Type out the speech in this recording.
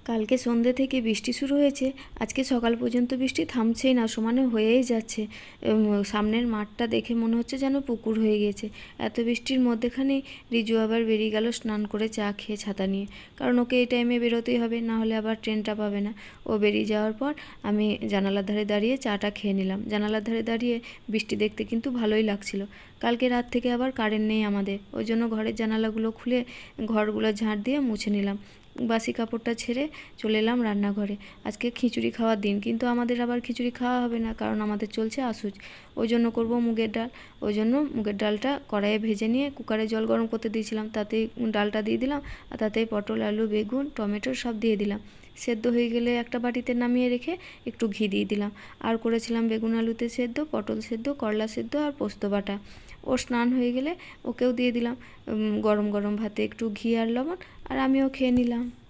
কালকে সন্ধ্যে থেকে বৃষ্টি শুরু হয়েছে। আজকে সকাল পর্যন্ত বৃষ্টি থামছেই না, সমানে হয়েই যাচ্ছে। সামনের মাঠটা দেখে মনে হচ্ছে যেন পুকুর হয়ে গেছে। এত বৃষ্টির মধ্যেখানেই রিজু আবার বেরিয়ে গেল স্নান করে চা খেয়ে ছাতা নিয়ে, কারণ ওকে এই টাইমে বেরোতেই হবে, না হলে আবার ট্রেনটা পাবে না। ও বেরিয়ে যাওয়ার পর আমি জানালার ধারে দাঁড়িয়ে চাটা খেয়ে নিলাম। জানালার ধারে দাঁড়িয়ে বৃষ্টি দেখতে কিন্তু ভালোই লাগছিল। কালকে রাত থেকে আবার কারেন্ট নেই আমাদের, ওই জন্য ঘরের জানালাগুলো খুলে ঘরগুলো ঝাঁট দিয়ে মুছে নিলাম। বাসি কাপড়টা ছেড়ে চলে এলাম রান্নাঘরে। আজকে খিচুড়ি খাওয়ার দিন, কিন্তু আমাদের আবার খিচুড়ি খাওয়া হবে না, কারণ আমাদের চলছে আসুজ। ওই জন্য করব মুগের ডাল। ওই জন্য মুগের ডালটা কড়াইয়ে ভেজে নিয়ে কুকারে জল গরম করতে দিয়েছিলাম, তাতেই ডালটা দিয়ে দিলাম, আর তাতেই পটল, আলু, বেগুন, টমেটো সব দিয়ে দিলাম। সেদ্ধ হয়ে গেলে একটা বাটিতে নামিয়ে রেখে একটু ঘি দিয়ে দিলাম। আর করেছিলাম বেগুন আলুতে সেদ্ধ, পটল সেদ্ধ, করলা সেদ্ধ আর পোস্ত বাটা। ওর স্নান হয়ে গেলে ওকেও দিয়ে দিলাম গরম গরম ভাতে একটু ঘি আর লবণ, আর আমিও খেয়ে নিলাম।